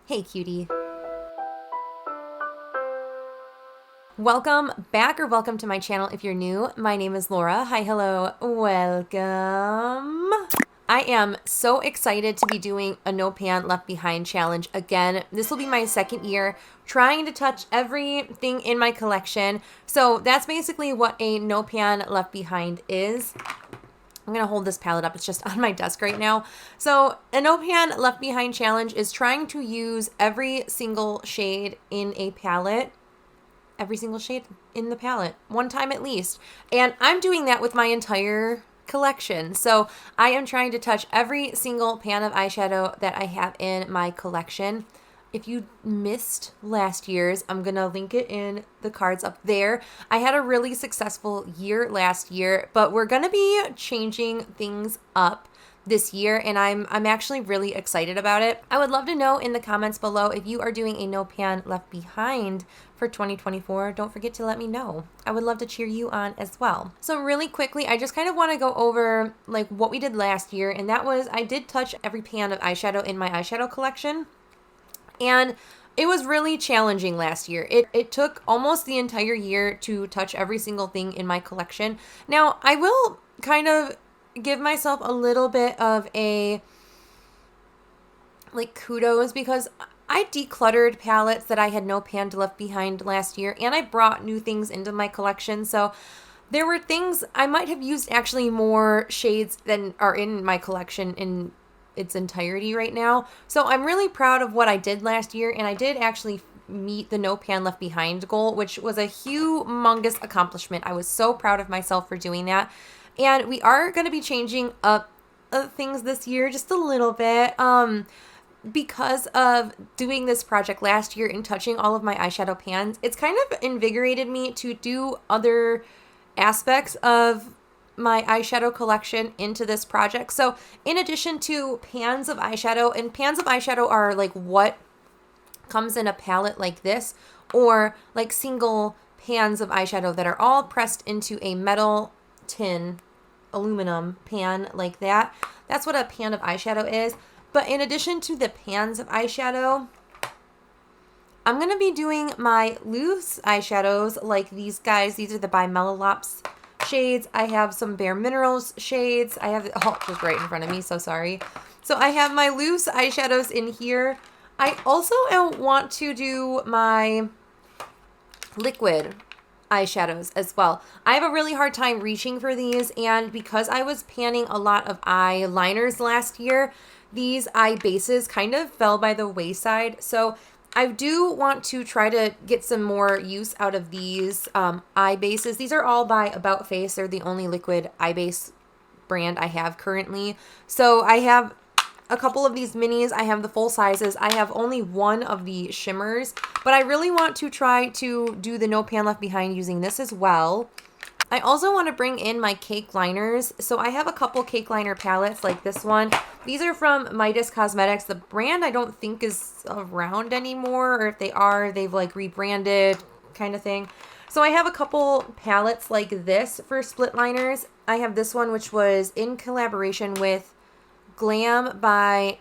Hey cutie. Welcome back or welcome to my channel if you're new. My name is Laura. Hi, hello, welcome. I am so excited to be doing a No Pan Left Behind challenge again. This will be my second year trying to touch everything in my collection. So that's basically what a No Pan Left Behind is. I'm going to hold this palette up. It's just on my desk right now. So a No Pan Left Behind challenge is trying to use every single shade in a palette, every single shade in the palette, one time at least. And I'm doing that with my entire collection. So I am trying to touch every single pan of eyeshadow that I have in my collection. If you missed last year's, I'm going to link it in the cards up there. I had a really successful year last year, but we're going to be changing things up this year, and I'm actually really excited about it. I would love to know in the comments below if you are doing a No Pan Left Behind for 2024. Don't forget to let me know. I would love to cheer you on as well. So really quickly, I just kind of want to go over like what we did last year, and that was I did touch every pan of eyeshadow in my eyeshadow collection. And it was really challenging last year. It took almost the entire year to touch every single thing in my collection. Now, I will kind of give myself a little bit of a kudos because I decluttered palettes that I had no pan left behind last year, and I brought new things into my collection. So there were things I might have used actually more shades than are in my collection in its entirety right now. So I'm really proud of what I did last year, and I did actually meet the No Pan Left Behind goal, which was a humongous accomplishment. I was so proud of myself for doing that. And we are going to be changing up things this year just a little bit because of doing this project last year and touching all of my eyeshadow pans. It's kind of invigorated me to do other aspects of my eyeshadow collection into this project. So in addition to pans of eyeshadow, and pans of eyeshadow are like what comes in a palette like this, or like single pans of eyeshadow that are all pressed into a metal tin aluminum pan like that. That's what a pan of eyeshadow is. But in addition to the pans of eyeshadow, I'm going to be doing my loose eyeshadows like these guys. These are the BareMinerals shades. I have some BareMinerals shades. I have, oh, just right in front of me, so sorry. So I have my loose eyeshadows in here. I also want to do my liquid eyeshadows as well. I have a really hard time reaching for these, and because I was panning a lot of eyeliners last year, these eye bases kind of fell by the wayside. So I do want to try to get some more use out of these eye bases. These are all by About Face. They're the only liquid eye base brand I have currently. So I have a couple of these minis. I have the full sizes. I have only one of the shimmers, but I really want to try to do the No Pan Left Behind using this as well. I also want to bring in my cake liners. So I have a couple cake liner palettes like this one. These are from Midas Cosmetics. The brand I don't think is around anymore, or if they are, they've like rebranded kind of thing. So I have a couple palettes like this for split liners. I have this one, which was in collaboration with Glam by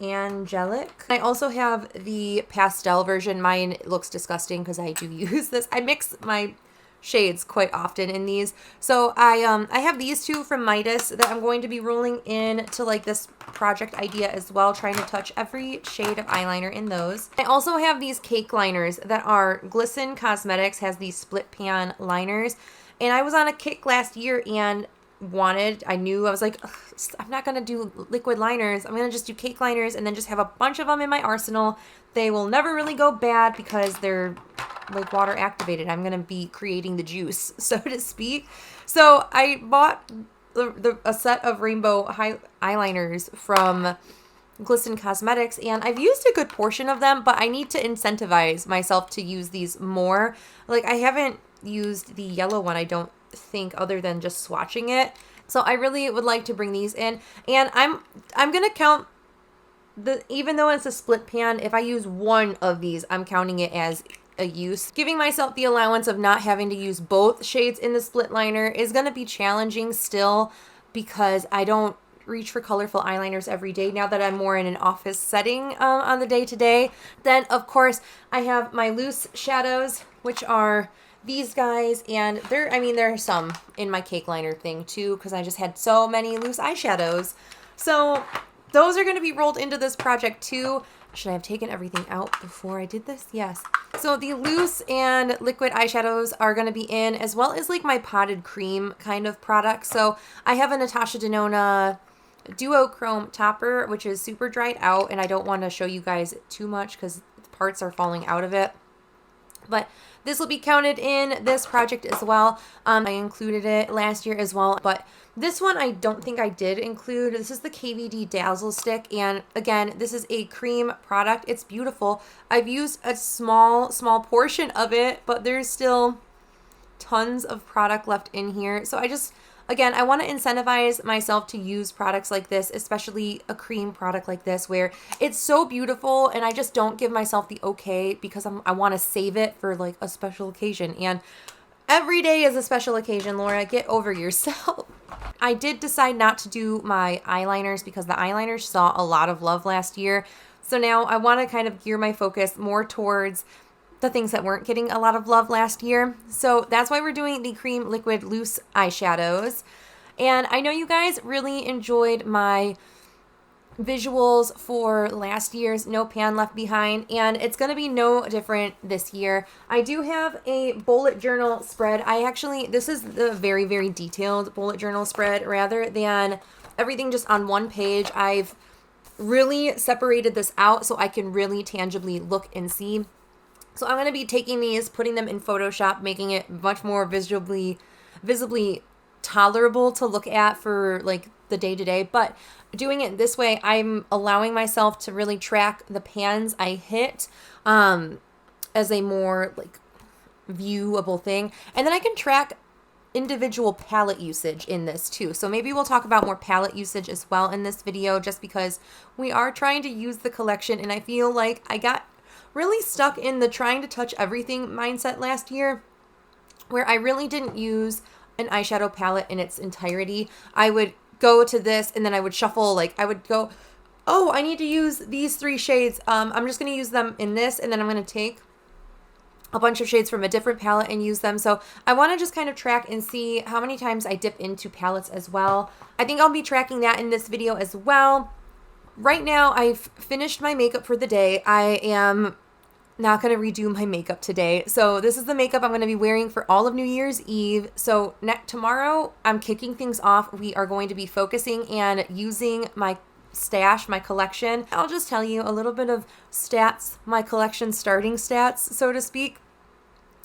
Angelic. I also have the pastel version. Mine looks disgusting because I do use this. I mix my shades quite often in these. So I have these two from Midas that I'm going to be rolling in to like this project idea as well, trying to touch every shade of eyeliner in those. I also have these cake liners that are Glisten Cosmetics has these split pan liners, and I was on a kick last year and I was like, I'm not gonna do liquid liners. I'm gonna just do cake liners and then just have a bunch of them in my arsenal. They will never really go bad because they're like water activated. I'm gonna be creating the juice, so to speak. So I bought a set of rainbow eyeliners from Glisten Cosmetics, and I've used a good portion of them, but I need to incentivize myself to use these more. Like I haven't used the yellow one, I don't think, other than just swatching it. So I really would like to bring these in, and I'm gonna count even though it's a split pan, if I use one of these, I'm counting it as a use. Giving myself the allowance of not having to use both shades in the split liner is going to be challenging still, because I don't reach for colorful eyeliners every day now that I'm more in an office setting on the day-to-day. Then, of course, I have my loose shadows, which are these guys, and there are some in my cake liner thing too, because I just had so many loose eyeshadows. So those are going to be rolled into this project too. Should I have taken everything out before I did this? Yes. So the loose and liquid eyeshadows are going to be in, as well as like my potted cream kind of product. So I have a Natasha Denona duochrome topper, which is super dried out, and I don't want to show you guys too much because parts are falling out of it. But this will be counted in this project as well. I included it last year as well, but this one I don't think I did include. This is the KVD Dazzle Stick, and again, this is a cream product. It's beautiful. I've used a small portion of it, but there's still tons of product left in here. So again, I want to incentivize myself to use products like this, especially a cream product like this, where it's so beautiful, and I just don't give myself the okay because I want to save it for like a special occasion. And every day is a special occasion, Laura. Get over yourself. I did decide not to do my eyeliners because the eyeliners saw a lot of love last year. So now I want to kind of gear my focus more towards the things that weren't getting a lot of love last year. So that's why we're doing the cream liquid loose eyeshadows. And I know you guys really enjoyed my visuals for last year's No Pan Left Behind, and it's going to be no different this year. I do have a bullet journal spread. This is the very, very detailed bullet journal spread rather than everything just on one page. I've really separated this out so I can really tangibly look and see. So I'm going to be taking these, putting them in Photoshop, making it much more visibly tolerable to look at for like the day-to-day. But doing it this way, I'm allowing myself to really track the pans I hit as a more like viewable thing. And then I can track individual palette usage in this too. So maybe we'll talk about more palette usage as well in this video, just because we are trying to use the collection, and I feel like I got really stuck in the trying to touch everything mindset last year, where I really didn't use an eyeshadow palette in its entirety. I would go to this and then I would shuffle, like I would go, oh, I need to use these 3 shades. I'm just going to use them in this, and then I'm going to take a bunch of shades from a different palette and use them. So I want to just kind of track and see how many times I dip into palettes as well. I think I'll be tracking that in this video as well. Right now, I've finished my makeup for the day. I am not going to redo my makeup today. So this is the makeup I'm going to be wearing for all of New Year's Eve. So tomorrow, I'm kicking things off. We are going to be focusing and using my stash, my collection. I'll just tell you a little bit of stats, my collection starting stats, so to speak.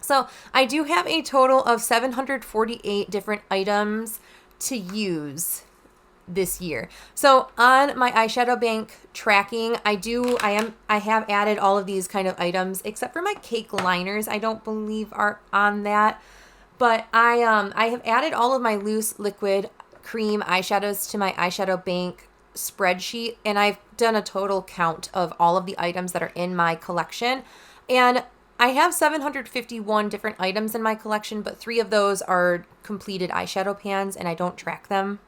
So I do have a total of 748 different items to use this year. So on my eyeshadow bank tracking, I have added all of these kind of items, except for my cake liners. I don't believe are on that, but I have added all of my loose liquid cream eyeshadows to my eyeshadow bank spreadsheet, and I've done a total count of all of the items that are in my collection, and I have 751 different items in my collection, but 3 of those are completed eyeshadow pans, and I don't track them.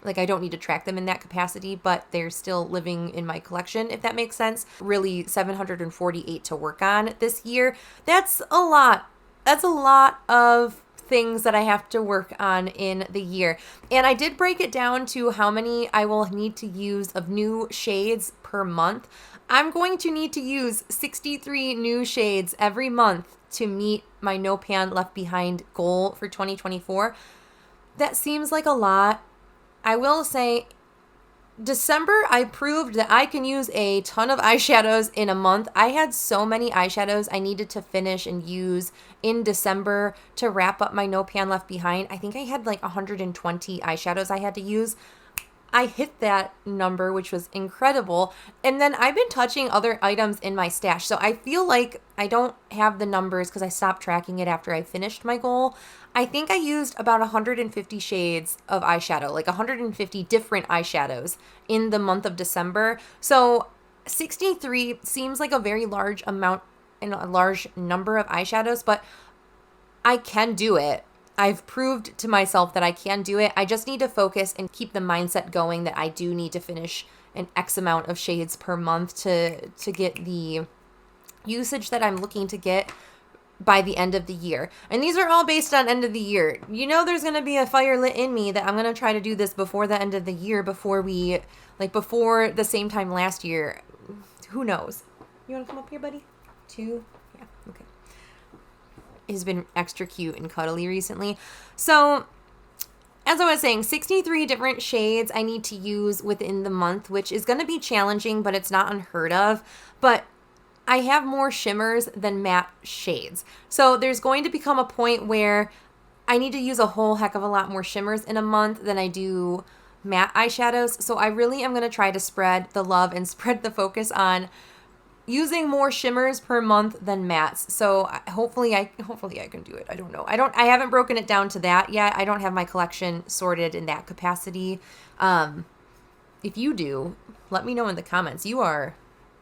Like, I don't need to track them in that capacity, but they're still living in my collection, if that makes sense. Really, 748 to work on this year. That's a lot. That's a lot of things that I have to work on in the year. And I did break it down to how many I will need to use of new shades per month. I'm going to need to use 63 new shades every month to meet my No Pan Left Behind goal for 2024. That seems like a lot. I will say, December, I proved that I can use a ton of eyeshadows in a month. I had so many eyeshadows I needed to finish and use in December to wrap up my No Pan Left Behind. I think I had like 120 eyeshadows I had to use. I hit that number, which was incredible. And then I've been touching other items in my stash. So I feel like I don't have the numbers because I stopped tracking it after I finished my goal. I think I used about 150 shades of eyeshadow, like 150 different eyeshadows in the month of December. So 63 seems like a very large amount and a large number of eyeshadows, but I can do it. I've proved to myself that I can do it. I just need to focus and keep the mindset going that I do need to finish an X amount of shades per month to get the usage that I'm looking to get by the end of the year. And these are all based on end of the year. You know, there's going to be a fire lit in me that I'm going to try to do this before the end of the year, before the same time last year. Who knows? You want to come up here, buddy? 2? Yeah, okay. He's been extra cute and cuddly recently. So, as I was saying, 63 different shades I need to use within the month, which is going to be challenging, but it's not unheard of. But I have more shimmers than matte shades. So there's going to become a point where I need to use a whole heck of a lot more shimmers in a month than I do matte eyeshadows. So I really am going to try to spread the love and spread the focus on using more shimmers per month than mattes. So hopefully I can do it. I don't know. I haven't broken it down to that yet. I don't have my collection sorted in that capacity. If you do, let me know in the comments. You are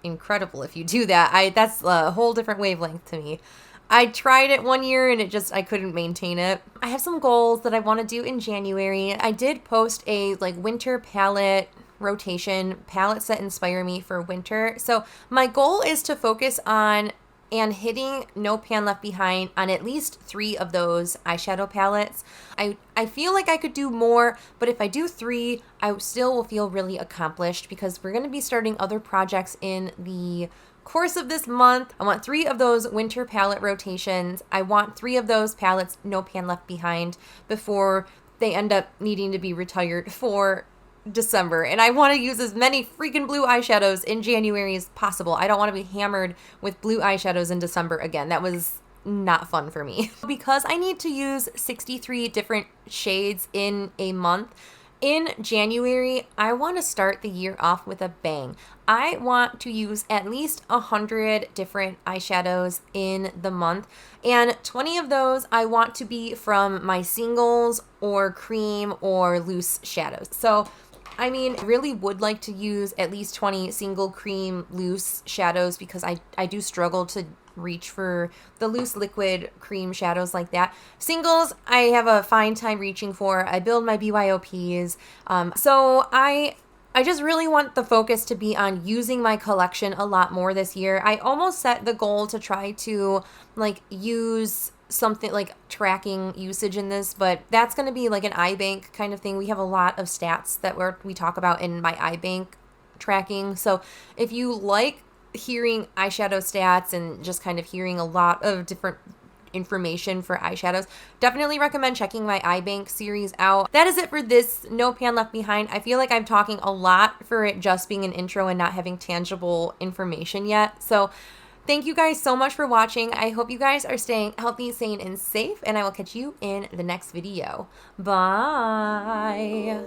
incredible if you do that. That's a whole different wavelength to me. I tried it one year and I couldn't maintain it. I have some goals that I want to do in January. I did post a winter palette rotation, palettes that inspire me for winter. So my goal is to focus on and hitting NoPanLeftBehind on at least 3 of those eyeshadow palettes. I feel like I could do more, but if I do 3, I still will feel really accomplished because we're going to be starting other projects in the course of this month. I want 3 of those winter palette rotations. I want 3 of those palettes NoPanLeftBehind before they end up needing to be retired for December. And I want to use as many freaking blue eyeshadows in January as possible. I don't want to be hammered with blue eyeshadows in December again. That was not fun for me. Because I need to use 63 different shades in a month, in January, I want to start the year off with a bang. I want to use at least 100 different eyeshadows in the month, and 20 of those I want to be from my singles or cream or loose shadows. So I mean, I really would like to use at least 20 single cream loose shadows because I do struggle to reach for the loose liquid cream shadows like that. Singles, I have a fine time reaching for. I build my BYOPs. So I just really want the focus to be on using my collection a lot more this year. I almost set the goal to try to use something like tracking usage in this, but that's going to be like an iBank kind of thing. We have a lot of stats that we talk about in my iBank tracking. So if you like hearing eyeshadow stats and just kind of hearing a lot of different information for eyeshadows, definitely recommend checking my iBank series out. That is it for this No Pan Left Behind. I feel like I'm talking a lot for it just being an intro and not having tangible information yet. So thank you guys so much for watching. I hope you guys are staying healthy, sane, and safe, and I will catch you in the next video. Bye.